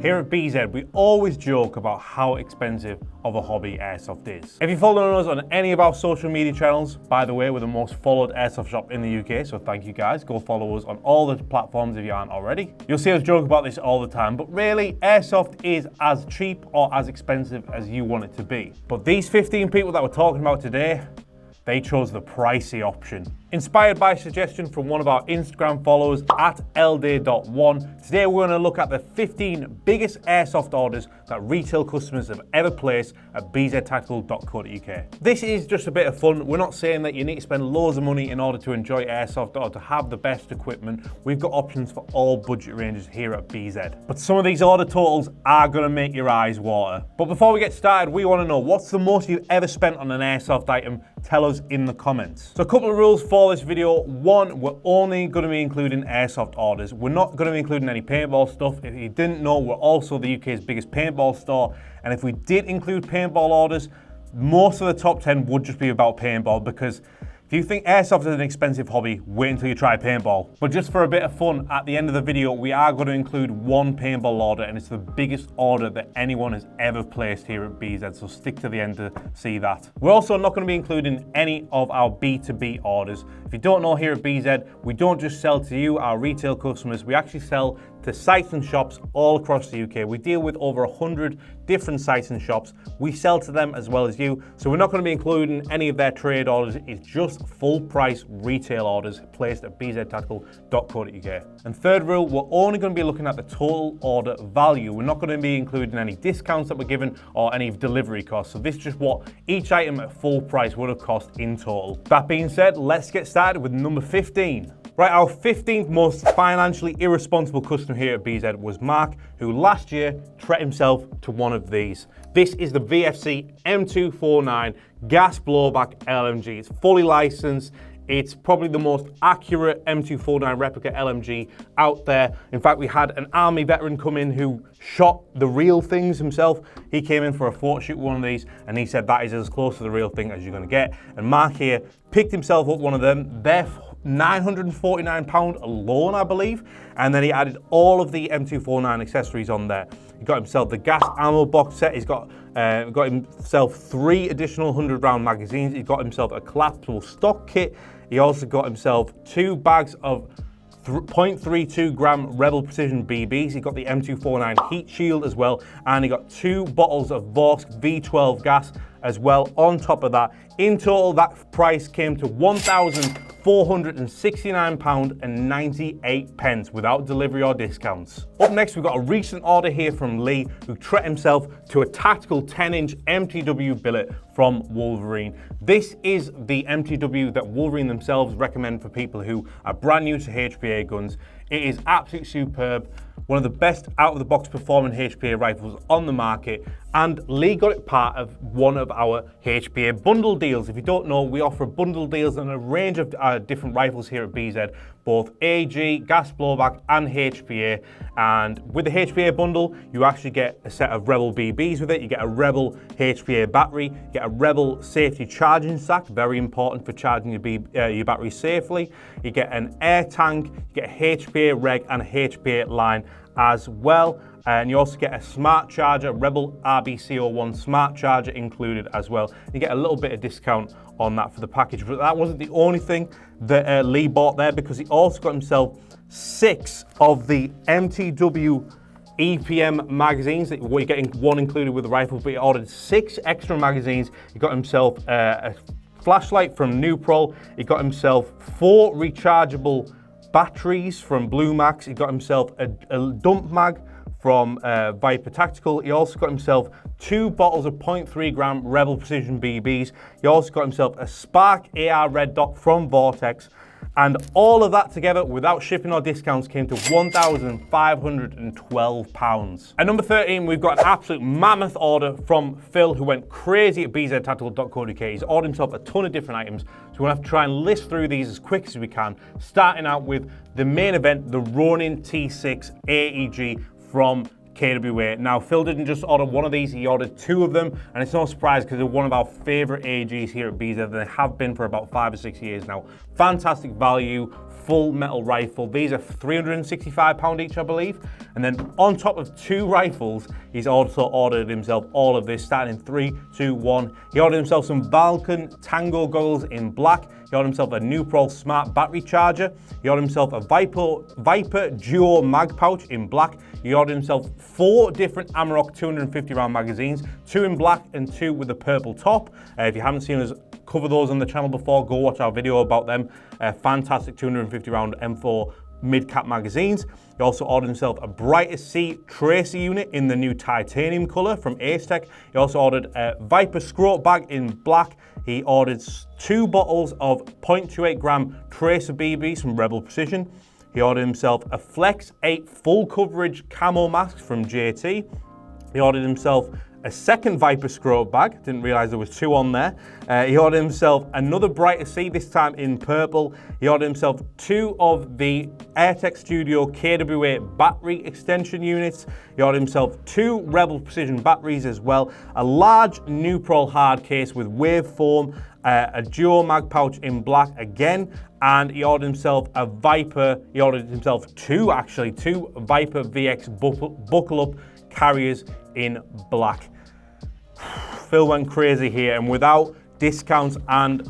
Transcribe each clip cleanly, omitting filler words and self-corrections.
Here at BZ, we always joke about how expensive of a hobby Airsoft is. If you're following us on any of our social media channels, by the way, we're the most followed Airsoft shop in the UK, so thank you guys. Go follow us on all the platforms if you aren't already. You'll see us joke about this all the time, but really, Airsoft is as cheap or as expensive as you want it to be. But these 15 people that we're talking about today, they chose the pricey option. Inspired by a suggestion from one of our Instagram followers at lday.1, today we're going to look at the 15 biggest Airsoft orders that retail customers have ever placed at bztactical.co.uk. This is just a bit of fun. We're not saying that you need to spend loads of money in order to enjoy Airsoft or to have the best equipment. We've got options for all budget ranges here at BZ. But some of these order totals are going to make your eyes water. But before we get started, we want to know, what's the most you've ever spent on an Airsoft item? Tell us in the comments. So a couple of rules for this video. One, we're only going to be including Airsoft orders. We're not going to be including any paintball stuff. If you didn't know, we're also the UK's biggest paintball store. And if we did include paintball orders, most of the top 10 would just be about paintball, because if you think Airsoft is an expensive hobby, wait until you try paintball. But just for a bit of fun, at the end of the video, we are going to include one paintball order, and it's the biggest order that anyone has ever placed here at BZ, so stick to the end to see that. We're also not going to be including any of our B2B orders. If you don't know, here at BZ, we don't just sell to you, our retail customers, we actually sell to sites and shops all across the UK. We deal with over 100 different sites and shops. We sell to them as well as you, so we're not going to be including any of their trade orders. It's just full price retail orders placed at bztactical.co.uk. And third rule, we're only going to be looking at the total order value. We're not going to be including any discounts that we're given or any delivery costs. So this is just what each item at full price would have cost in total. That being said, let's get started with number 15. Right, our 15th most financially irresponsible customer here at BZ was Mark, who last year treated himself to one of these. This is the VFC M249 gas blowback LMG. It's fully licensed. It's probably the most accurate M249 replica LMG out there. In fact, we had an army veteran come in who shot the real things himself. He came in for a photo shoot with one of these, and he said that is as close to the real thing as you're going to get. And Mark here picked himself up one of them. They're £949 alone, I believe, and then he added all of the M249 accessories on there. He got himself the gas ammo box set. He's got himself 3 additional 100-round magazines. He got himself a collapsible stock kit. He also got himself 2 bags of 0.32 gram Rebel Precision BBs. He got the M249 heat shield as well, and he got 2 bottles of Vorsk V12 gas as well on top of that. In total, that price came to £1,469.98 without delivery or discounts. Up next, we've got a recent order here from Lee, who treated himself to a tactical 10-inch MTW billet from Wolverine. This is the MTW that Wolverine themselves recommend for people who are brand new to HPA guns. It is absolutely superb. One of the best out-of-the-box performing HPA rifles on the market, and Lee got it part of one of our HPA bundle deals. If you don't know, we offer bundle deals on a range of different rifles here at BZ, both AG, gas blowback, and HPA. And with the HPA bundle, you actually get a set of Rebel BBs with it. You get a Rebel HPA battery, you get a Rebel safety charging stack, very important for charging your battery safely. You get an air tank, you get a HPA reg and a HPA line as well. And you also get a smart charger, Rebel RBC01 smart charger included as well. You get a little bit of discount on that for the package. But that wasn't the only thing that Lee bought there, because he also got himself 6 of the MTW EPM magazines. You're getting 1 included with the rifle, but he ordered 6 extra magazines. He got himself a flashlight from Nuprol. He got himself 4 rechargeable batteries from Blue Max. He got himself a dump mag from Viper Tactical. He also got himself 2 bottles of 0.3 gram Rebel Precision BBs. He also got himself a Spark AR Red Dot from Vortex. And all of that together, without shipping or discounts, came to £1,512. At number 13, we've got an absolute mammoth order from Phil, who went crazy at bztactical.co.uk. He's ordered himself a ton of different items, so we're going to have to try and list through these as quick as we can, starting out with the main event, the Ronin T6 AEG from KWA. Now, Phil didn't just order one of these, he ordered two of them, and it's no surprise because they're one of our favorite AGs here at BZ. They have been for about 5 or 6 years now. Fantastic value, full metal rifle. These are £365 each, I believe. And then on top of two rifles, he's also ordered himself all of this, starting in 3, 2, 1. He ordered himself some Vulcan Tango goggles in black. He ordered himself a Nuprol Smart battery charger. He ordered himself a Viper Duo mag pouch in black. He ordered himself 4 different Amarok 250 round magazines, 2 in black and 2 with a purple top. If you haven't seen us cover those on the channel before, go watch our video about them. Fantastic 250 round M4 mid-cap magazines. He also ordered himself a Brighter Sea tracer unit in the new titanium color from Airsoft. He also ordered a Viper scrote bag in black. He ordered 2 bottles of 0.28 gram tracer BBs from Rebel Precision. He ordered himself a Flex 8 full coverage camo mask from JT. He ordered himself a second Viper scrote bag, didn't realize there was 2 on there. He ordered himself another Brighter Sea, this time in purple. He ordered himself 2 of the Airtech Studio KWA battery extension units. He ordered himself 2 Rebel Precision batteries as well, a large Nuprol hard case with waveform, a duo mag pouch in black again, and he ordered himself a Viper, he ordered himself 2 Viper VX buckle up carriers in black. Phil went crazy here, and without discounts and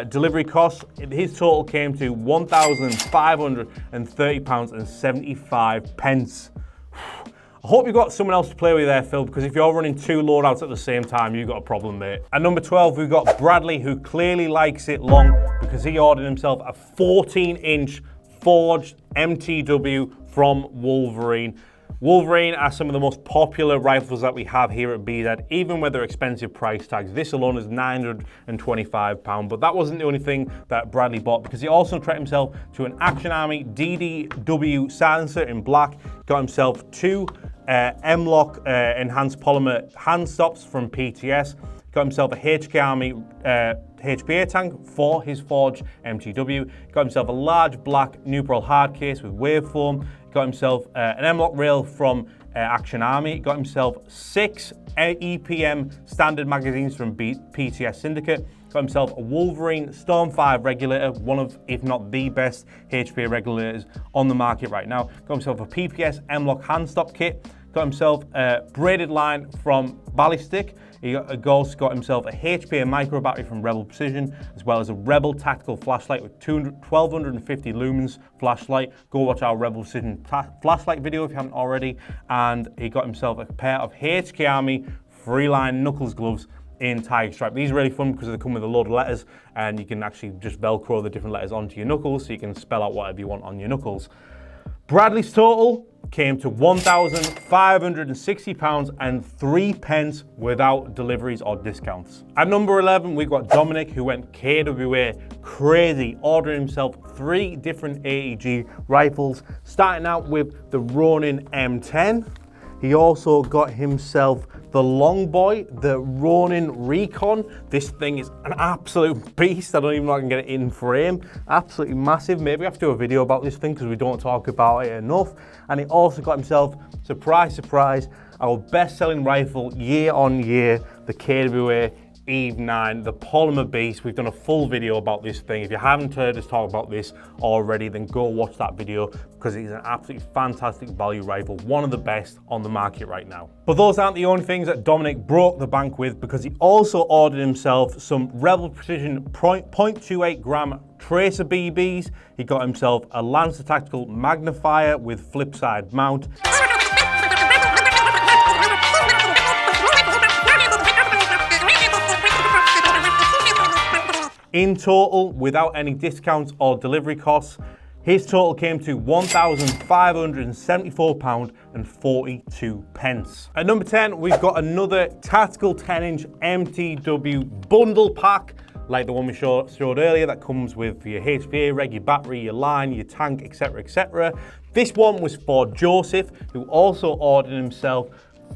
delivery costs, his total came to £1,530.75. I hope you've got someone else to play with there, Phil, because if you're running 2 loadouts at the same time, you've got a problem, mate. At number 12, we've got Bradley, who clearly likes it long because he ordered himself a 14-inch forged MTW from Wolverine. Wolverine are some of the most popular rifles that we have here at BZ, even with their expensive price tags. This alone is £925, but that wasn't the only thing that Bradley bought, because he also treated himself to an Action Army DDW silencer in black, got himself 2 M-Lock enhanced polymer hand stops from PTS, got himself a HK Army HPA tank for his forged MTW, got himself a large black Nuprol hard case with waveform, got himself an M-Lock rail from Action Army, got himself 6 EPM standard magazines from PTS Syndicate, got himself a Wolverine Storm 5 regulator, one of, if not the best HPA regulators on the market right now, got himself a PPS M-Lock hand stop kit, got himself a braided line from Ballistic. He also got himself a HPA micro battery from Rebel Precision, as well as a Rebel tactical flashlight with 1250 lumens flashlight. Go watch our Rebel Precision flashlight video if you haven't already. And he got himself a pair of HK Army Freeline Knuckles gloves in Tiger Stripe. These are really fun because they come with a load of letters, and you can actually just Velcro the different letters onto your knuckles so you can spell out whatever you want on your knuckles. Bradley's total came to £1,560.03 without deliveries or discounts. At number 11, we've got Dominic, who went KWA crazy, ordering himself 3 different AEG rifles, starting out with the Ronin M10. He also got himself the long boy, the Ronin Recon. This thing is an absolute beast. I don't even know if I can get it in frame. Absolutely massive. Maybe I have to do a video about this thing because we don't talk about it enough. And he also got himself, surprise, surprise, our best-selling rifle year on year, the KWA Eve 9, the polymer beast. We've done a full video about this thing. If you haven't heard us talk about this already, then go watch that video because it's an absolutely fantastic value rifle, one of the best on the market right now. But those aren't the only things that Dominic broke the bank with, because he also ordered himself some Rebel Precision 0.28 gram tracer BBs. He got himself a Lancer Tactical magnifier with flip side mount. In total, without any discounts or delivery costs, his total came to £1,574.42. At number 10, we've got another tactical 10-inch MTW bundle pack, like the one we showed earlier, that comes with your HPA reg, your battery, your line, your tank, etc., etc. This one was for Joseph, who also ordered himself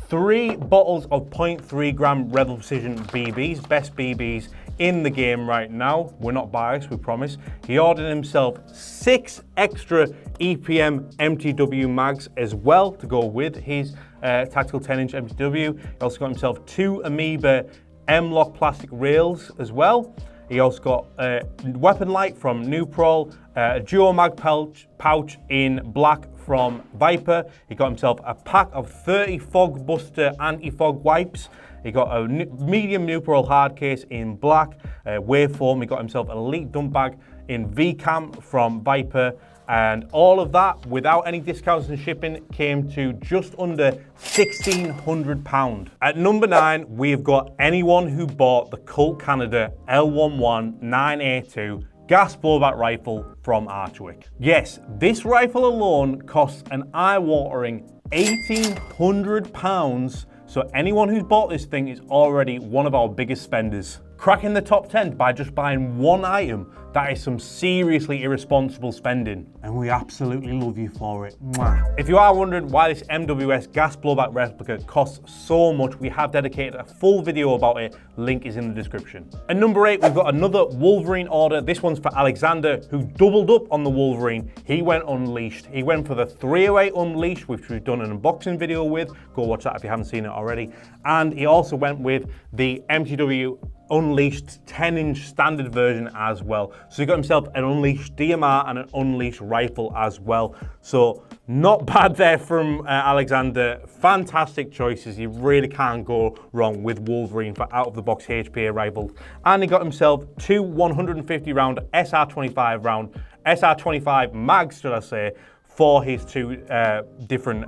3 bottles of 0.3 gram Rebel Precision BBs, best BBs in the game right now. We're not biased, we promise. He ordered himself 6 extra EPM MTW mags as well to go with his tactical 10-inch MTW. He also got himself 2 Amoeba M-Lock plastic rails as well. He also got a weapon light from Nuprol, a dual mag pouch in black from Viper. He got himself a pack of 30 Fog Buster anti-fog wipes. He got a medium Nuprol hard case in black, waveform. He got himself an elite dump bag in VCAM from Viper. And all of that, without any discounts and shipping, came to just under £1,600. At number 9, we've got anyone who bought the Colt Canada L11 9A2 gas blowback rifle from Archwick. Yes, this rifle alone costs an eye-watering £1,800, so anyone who's bought this thing is already one of our biggest spenders. Cracking the top 10 by just buying one item, that is some seriously irresponsible spending. And we absolutely love you for it. Mwah. If you are wondering why this MWS gas blowback replica costs so much, we have dedicated a full video about it. Link is in the description. At number 8, we've got another Wolverine order. This one's for Alexander, who doubled up on the Wolverine. He went unleashed. He went for the 308 Unleashed, which we've done an unboxing video with. Go watch that if you haven't seen it already. And he also went with the MTW Unleashed 10-inch standard version as well. So he got himself an Unleashed DMR and an Unleashed rifle as well. So not bad there from Alexander. Fantastic choices. You really can't go wrong with Wolverine for out-of-the-box HPA rifles. And he got himself 2 150-round SR25 mags, should I say, for his 2 different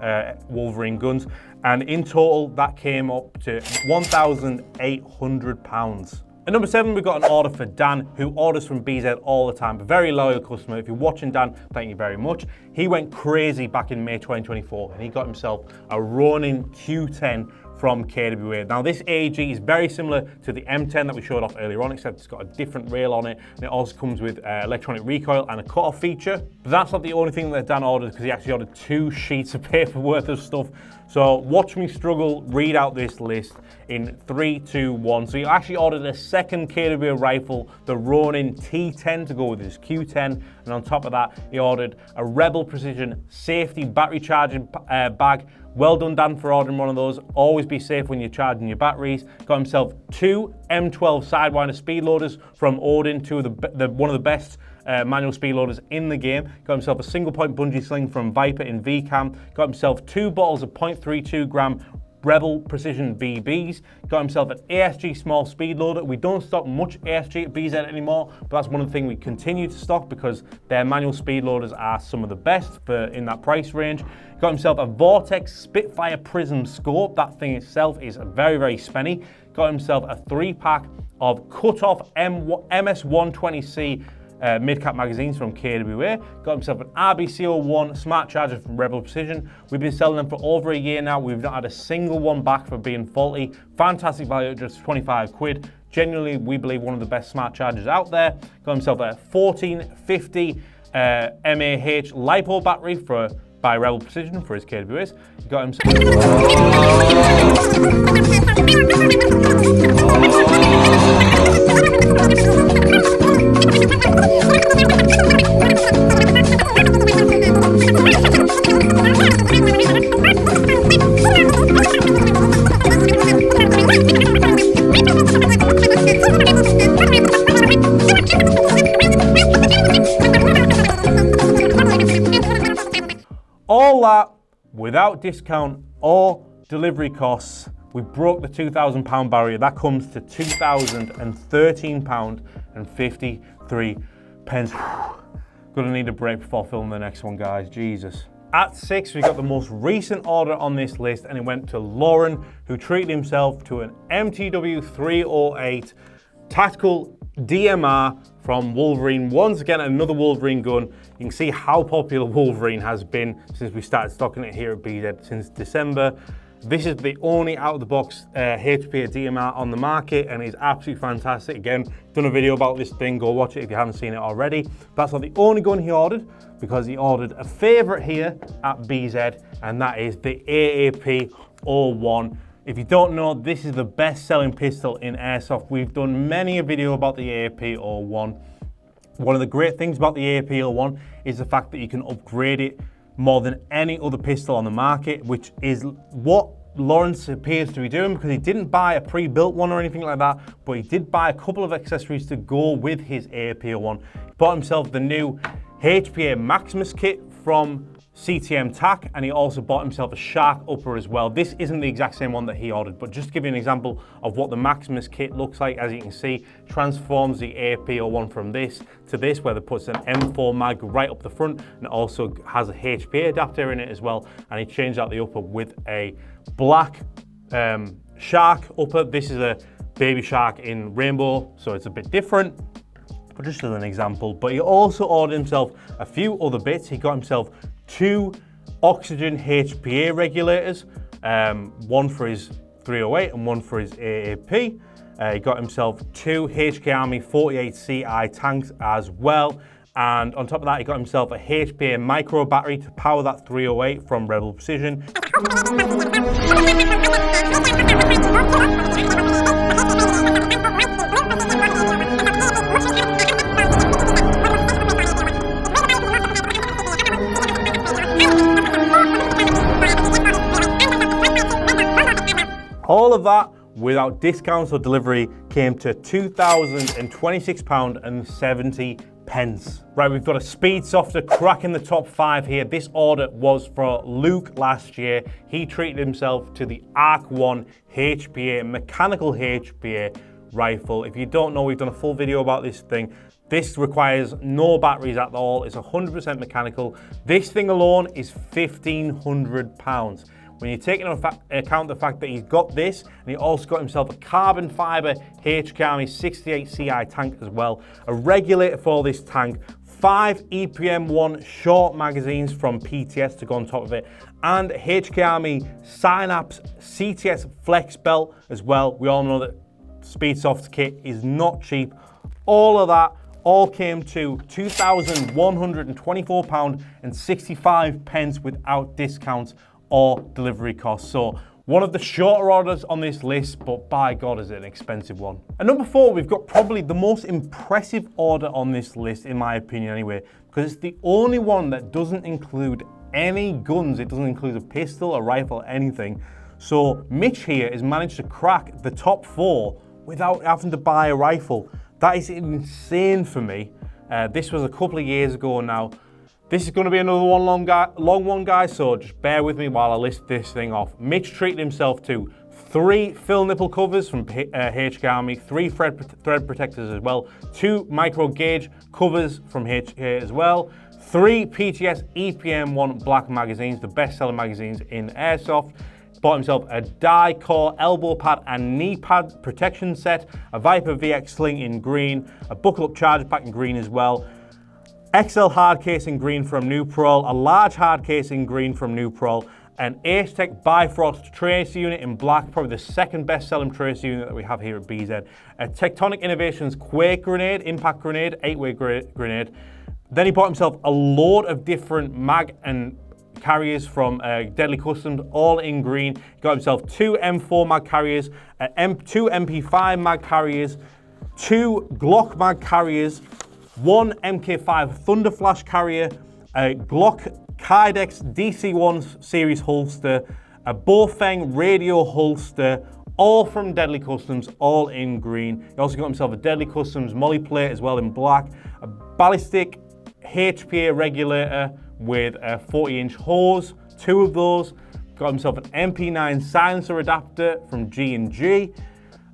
Wolverine guns. And in total, that came up to £1,800. At number 7, we've got an order for Dan, who orders from BZ all the time. A very loyal customer. If you're watching, Dan, thank you very much. He went crazy back in May 2024, and he got himself a Ronin Q10 from KWA. Now, this AEG is very similar to the M10 that we showed off earlier on, except it's got a different rail on it, and it also comes with electronic recoil and a cut-off feature. But that's not the only thing that Dan ordered, because he actually ordered 2 sheets of paper worth of stuff. So watch me struggle, read out this list in 3, 2, 1. So he actually ordered a second KWA rifle, the Ronin T10, to go with his Q10. And on top of that, he ordered a Rebel Precision safety battery charging bag. Well done, Dan, for ordering one of those. Always be safe when you're charging your batteries. Got himself 2 M12 Sidewinder speed loaders from Odin, one of the best manual speed loaders in the game. Got himself a single point bungee sling from Viper in VCAM. Got himself 2 bottles of 0.32 gram Rebel Precision BBs. Got himself an ASG small speed loader. We don't stock much ASG at BZ anymore, but that's one of the things we continue to stock because their manual speed loaders are some of the best in that price range. Got himself a Vortex Spitfire Prism scope. That thing itself is very, very spenny. Got himself a 3-pack of cut-off MS120C mid-cap magazines from KWA. Got himself an RBC01 smart charger from Rebel Precision. We've been selling them for over a year now. We've not had a single one back for being faulty. Fantastic value at just 25 quid. Genuinely, we believe one of the best smart chargers out there. Got himself a 1450 mAh LiPo battery by Rebel Precision for his KWAs. He got himself... All that without discount or delivery costs. We broke the £2,000 barrier. That comes to £2,013.53. Gonna need a break before filming the next one, guys. Jesus. At 6, we got the most recent order on this list, and it went to Lauren, who treated himself to an MTW 308 tactical DMR from Wolverine. Once again, another Wolverine gun. You can see how popular Wolverine has been since we started stocking it here at BZ since December. This is the only out-of-the-box HP DMR on the market, and it's absolutely fantastic. Again, done a video about this thing. Go watch it if you haven't seen it already. That's not the only gun he ordered, because he ordered a favorite here at BZ, and that is the AAP-01. If you don't know, this is the best-selling pistol in Airsoft. We've done many a video about the AAP-01. One of the great things about the AAP-01 is the fact that you can upgrade it more than any other pistol on the market, which is what Lawrence appears to be doing, because he didn't buy a pre-built one or anything like that, but he did buy a couple of accessories to go with his AAP01. He bought himself the new HPA Maximus kit from CTM TAC, and he also bought himself a Shark upper as well. This isn't the exact same one that he ordered, but just to give you an example of what the Maximus kit looks like, as you can see, transforms the AAP01 from this to this, where it puts an M4 mag right up the front, and it also has a HPA adapter in it as well, and he changed out the upper with a black Shark upper. This is a Baby Shark in rainbow, so it's a bit different, but just as an example. But he also ordered himself a few other bits. He got himself 2 oxygen HPA regulators, one for his 308 and one for his AAP. He got himself 2 HK Army 48 CI tanks as well. And on top of that, he got himself a HPA micro battery to power that 308 from Rebel Precision. All of that without discounts or delivery came to £2,026.70. Right, we've got a speed softer cracking the top 5 here. This order was for Luke last year. He treated himself to the Arc 1 HPA, mechanical HPA rifle. If you don't know, we've done a full video about this thing. This requires no batteries at all. It's 100% mechanical. This thing alone is £1,500. When you take into account the fact that he's got this, and he also got himself a carbon fiber HK Army 68 CI tank as well, a regulator for this tank, 5 EPM1 short magazines from PTS to go on top of it, and HK Army Synapse CTS Flex belt as well. We all know that Speedsoft kit is not cheap. All of that all came to £2,124.65 without discounts or delivery costs. So one of the shorter orders on this list, but by God, is it an expensive one. At number 4, we've got probably the most impressive order on this list, in my opinion anyway, because it's the only one that doesn't include any guns. It doesn't include a pistol, a rifle, anything. So Mitch here has managed to crack the top 4 without having to buy a rifle. That is insane for me. This was a couple of years ago now. This is going to be another long one, guys, so just bear with me while I list this thing off. Mitch treated himself to 3 fill nipple covers from HK Army, 3 thread protectors as well, 2 micro gauge covers from HK as well, 3 PTS EPM1 black magazines, the best selling magazines in Airsoft. Bought himself a die core elbow pad and knee pad protection set, a Viper VX sling in green, a buckle up charge pack in green as well, XL hard case in green from Nuprol, a large hard case in green from Nuprol, an Ace-Tech Bifrost tracer unit in black, probably the second best selling tracer unit that we have here at BZ, a Tectonic Innovations Quake grenade, impact grenade, 8-way grenade. Then he bought himself a load of different mag and carriers from Deadly Customs, all in green. He got himself 2 M4 mag carriers, 2 MP5 mag carriers, 2 Glock mag carriers, 1 MK5 Thunder Flash carrier, a Glock Kydex DC1 series holster, a Bofeng radio holster, all from Deadly Customs, all in green. He also got himself a Deadly Customs molly plate as well in black, a ballistic HPA regulator with a 40-inch hose, 2 of those. Got himself an MP9 silencer adapter from G&G,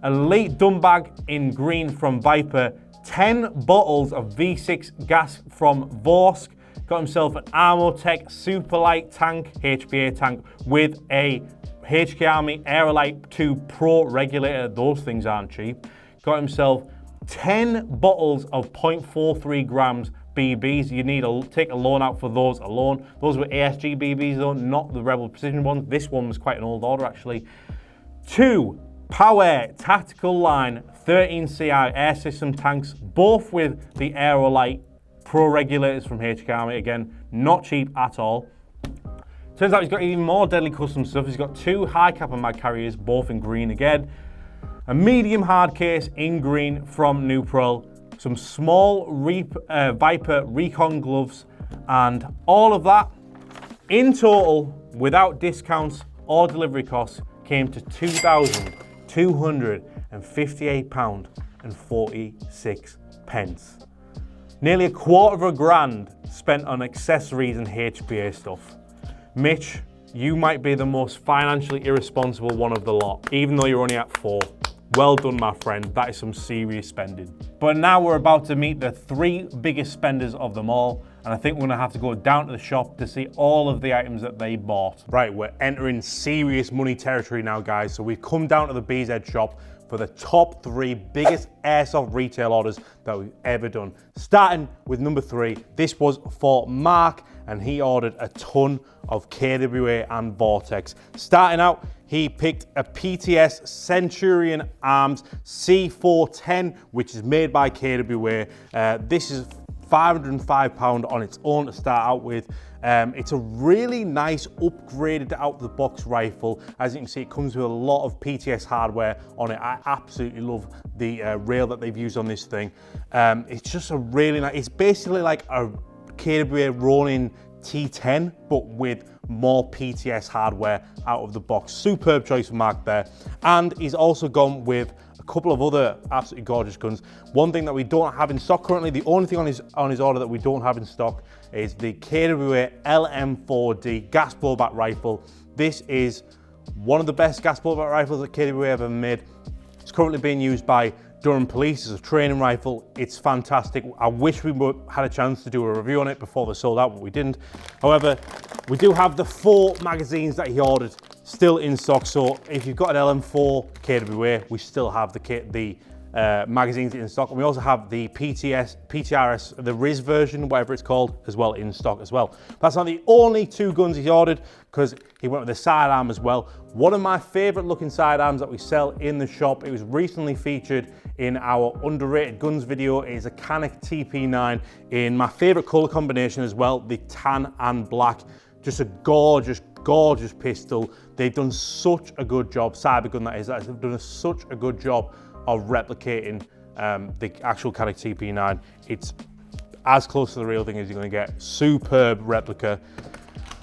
a late dumb bag in green from Viper, 10 bottles of V6 gas from Vorsk. Got himself an Armotech Superlight tank, HPA tank, with a HK Army Aerolite 2 Pro regulator. Those things aren't cheap. Got himself 10 bottles of 0.43 grams BBs. You need to take a loan out for those alone. Those were ASG BBs though, not the Rebel Precision ones. This one was quite an old order actually. 2 Power Tactical Line 13 CI air system tanks, both with the Aerolite Pro regulators from HK Army. Again, not cheap at all. Turns out he's got even more Deadly Custom stuff. He's got 2 high kappa mag carriers, both in green again. A medium hard case in green from Nuprol. Some small Viper Recon gloves. And all of that In total, without discounts or delivery costs, came to £2,258.46. Nearly a quarter of a grand spent on accessories and HPA stuff. Mitch, you might be the most financially irresponsible one of the lot, even though you're only at 4. Well done, my friend. That is some serious spending. But now we're about to meet the 3 biggest spenders of them all, and I think we're gonna have to go down to the shop to see all of the items that they bought. Right, we're entering serious money territory now, guys. So we've come down to the BZ shop for the top 3 biggest airsoft retail orders that we've ever done. Starting with number 3, this was for Mark, and he ordered a ton of KWA and Vortex. Starting out, he picked a PTS Centurion Arms C410, which is made by KWA. This is £505 on its own to start out with. It's a really nice upgraded out-of-the-box rifle. As you can see, it comes with a lot of PTS hardware on it. I absolutely love the rail that they've used on this thing. It's just a really nice, it's basically like a KWA Ronin T10, but with more PTS hardware out of the box. Superb choice for Mark there. And he's also gone with a couple of other absolutely gorgeous guns. One thing that we don't have in stock currently, the only thing on his order that we don't have in stock is the KWA LM4D gas blowback rifle. This is one of the best gas blowback rifles that KWA ever made. It's currently being used by Durham Police as a training rifle. It's fantastic. I wish we had a chance to do a review on it before they sold out, but we didn't. However, we do have the 4 magazines that he ordered still in stock. So if you've got an LM4 KWA, we still have the magazines in stock. And we also have the PTRS, the RIS version, whatever it's called, as well in stock as well. That's not the only 2 guns he's ordered, because he went with the sidearm as well. One of my favorite looking sidearms that we sell in the shop, it was recently featured in our underrated guns video. It is a Canik TP9 in my favorite color combination as well, the tan and black. Just a gorgeous, gorgeous pistol. They've done such a good job, Cybergun that is, they've done such a good job of replicating the actual Canik TP9. It's as close to the real thing as you're gonna get. Superb replica.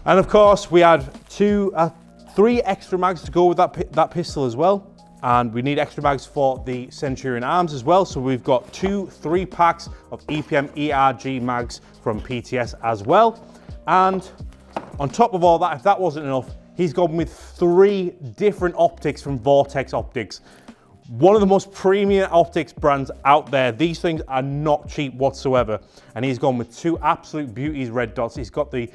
And of course, we had 3 extra mags to go with that pistol as well. And we need extra mags for the Centurion Arms as well. So we've got 2 3-packs of EPM ERG mags from PTS as well. And on top of all that, if that wasn't enough, he's gone with 3 different optics from Vortex Optics. One of the most premium optics brands out there. These things are not cheap whatsoever. And he's gone with 2 absolute beauties red dots. He's got the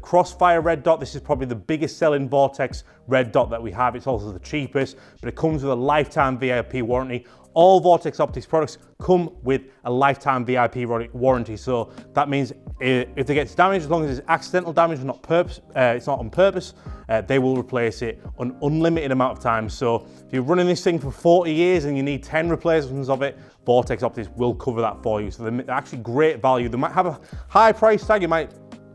Crossfire red dot. This is probably the biggest selling Vortex red dot that we have. It's also the cheapest, but it comes with a lifetime VIP warranty. All Vortex Optics products come with a lifetime VIP warranty. So that means if it gets damaged, as long as it's accidental damage and it's not on purpose, they will replace it an unlimited amount of time. So if you're running this thing for 40 years and you need 10 replacements of it, Vortex Optics will cover that for you. So they're actually great value. They might have a high price tag. You might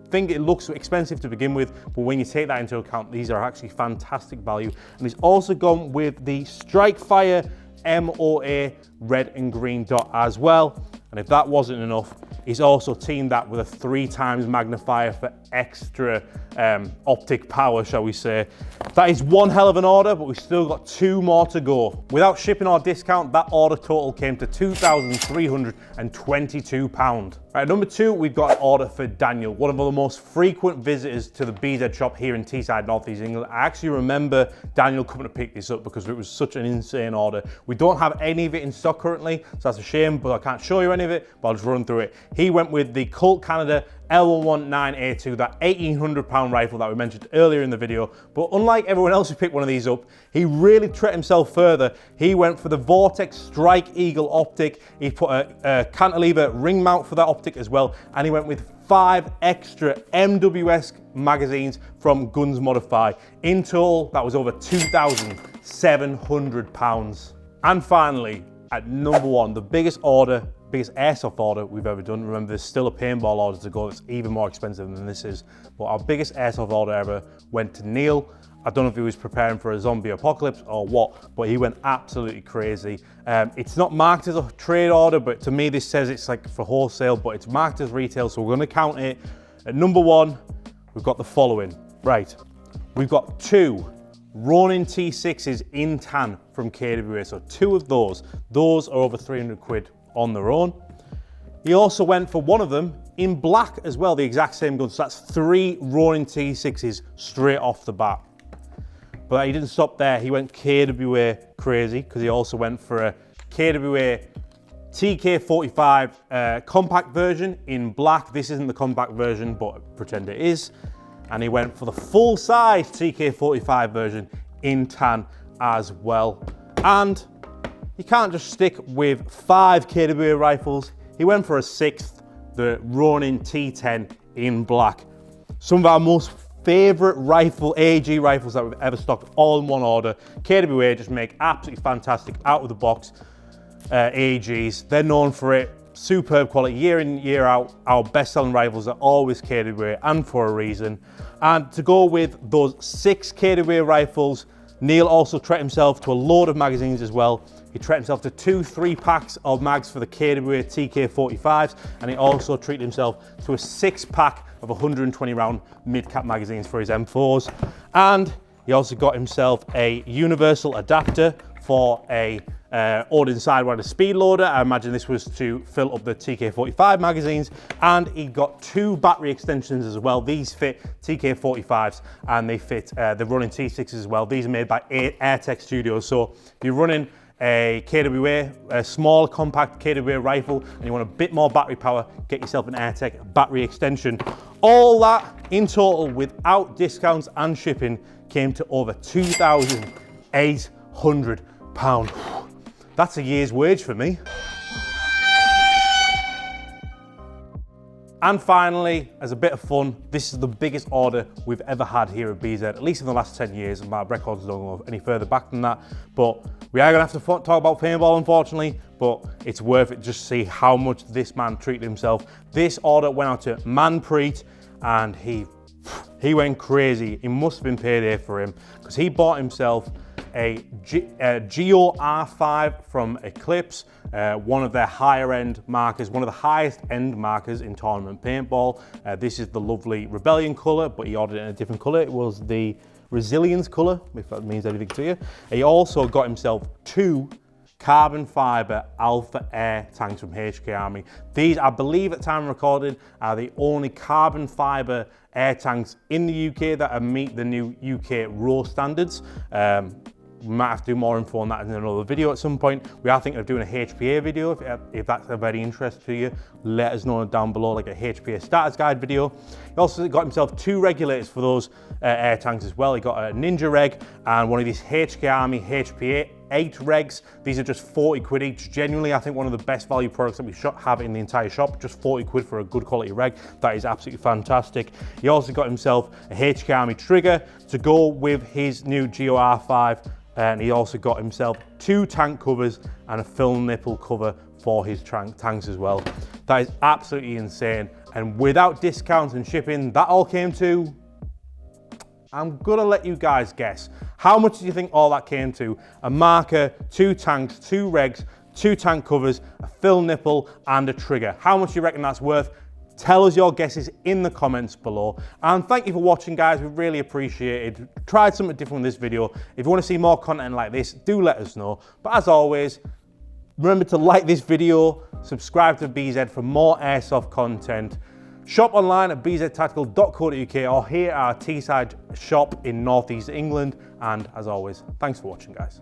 think it looks expensive to begin with, but when you take that into account, these are actually fantastic value. And he's also gone with the Strikefire MOA red and green dot as well. And if that wasn't enough, he's also teamed that with a 3 times magnifier for extra optic power, shall we say. That is one hell of an order, but we've still got 2 more to go. Without shipping or discount, that order total came to £2,322. Right, number 2, we've got an order for Daniel, one of the most frequent visitors to the BZ shop here in Teesside, North East England. I actually remember Daniel coming to pick this up because it was such an insane order. We don't have any of it in stock currently, so that's a shame, but I can't show you any of it, but I'll just run through it. He went with the Colt Canada L119A2, that £1,800 rifle that we mentioned earlier in the video. But unlike everyone else who picked one of these up, he really treated himself further. He went for the Vortex Strike Eagle optic. He put a cantilever ring mount for that optic as well. And he went with 5 extra MWS magazines from Guns Modify. In total, that was over £2,700. And finally, at number 1, the biggest airsoft order we've ever done. Remember, there's still a paintball order to go that's even more expensive than this is. But our biggest airsoft order ever went to Neil. I don't know if he was preparing for a zombie apocalypse or what, but he went absolutely crazy. It's not marked as a trade order, but to me this says it's like for wholesale, but it's marked as retail, so we're gonna count it. At number 1, we've got the following. Right, we've got 2 Ronin T6s in tan from KWA, so 2 of those. Those are over 300 quid on their own. He also went for one of them in black as well, the exact same gun. So that's 3 Ronin T6s straight off the bat. But he didn't stop there. He went KWA crazy because he also went for a KWA TK45 compact version in black. This isn't the compact version, but pretend it is. And he went for the full-size TK45 version in tan as well. And you can't just stick with 5 KWA rifles. He went for a 6th, the Ronin T10 in black. Some of our most favourite rifle, AEG rifles that we've ever stocked, all in one order. KWA just make absolutely fantastic out-of-the-box AEGs. They're known for it. Superb quality, year in, year out. Our best-selling rifles are always KWA, and for a reason. And to go with those 6 KWA rifles, Neil also treated himself to a load of magazines as well. He treated himself to 2 3-packs of mags for the KWA TK45s, and he also treated himself to a 6-pack of 120 round mid-cap magazines for his M4s. And he also got himself a universal adapter for a Odin Sidewinder speed loader. I imagine this was to fill up the TK45 magazines. And he got 2 battery extensions as well. These fit TK45s and they fit the Ronin T6s as well. These are made by AirTech Studios. So if you're running a KWA, a small compact KWA rifle, and you want a bit more battery power, get yourself an AirTech battery extension. All that in total, without discounts and shipping, came to over £2,800. That's a year's wage for me. And finally, as a bit of fun, this is the biggest order we've ever had here at BZ, at least in the last 10 years, and my records don't go any further back than that. But we are gonna have to talk about paintball, unfortunately, but it's worth it just to see how much this man treated himself. This order went out to Manpreet, and he went crazy. It must have been payday for him, because he bought himself a Geo R5 from Eclipse, one of their higher end markers, one of the highest end markers in tournament paintball. This is the lovely Rebellion color, but he ordered it in a different color. It was the Resilience color, if that means anything to you. He also got himself 2 carbon fiber Alpha Air tanks from HK Army. These, I believe at time of recording, are the only carbon fiber air tanks in the UK that meet the new UK RO standards. We might have to do more info on that in another video at some point. We are thinking of doing a HPA video. If that's of any interest to you, let us know down below, like a HPA starters guide video. He also got himself 2 regulators for those air tanks as well. He got a Ninja reg and one of these HK Army HPA 8 regs. These are just 40 quid each. Genuinely, I think one of the best value products that we have in the entire shop. Just 40 quid for a good quality reg. That is absolutely fantastic. He also got himself a HK Army trigger to go with his new Geo R5. And he also got himself 2 tank covers and a film nipple cover for his tanks as well. That is absolutely insane. And without discounts and shipping, that all came to, I'm gonna let you guys guess. How much do you think all that came to? A marker, 2 tanks, 2 regs, 2 tank covers, a film nipple, and a trigger. How much do you reckon that's worth? Tell us your guesses in the comments below. And thank you for watching, guys. We really appreciate it. Tried something different with this video. If you want to see more content like this, do let us know. But as always, remember to like this video, subscribe to BZ for more airsoft content. Shop online at bztactical.co.uk or here at our Teesside shop in Northeast England. And as always, thanks for watching, guys.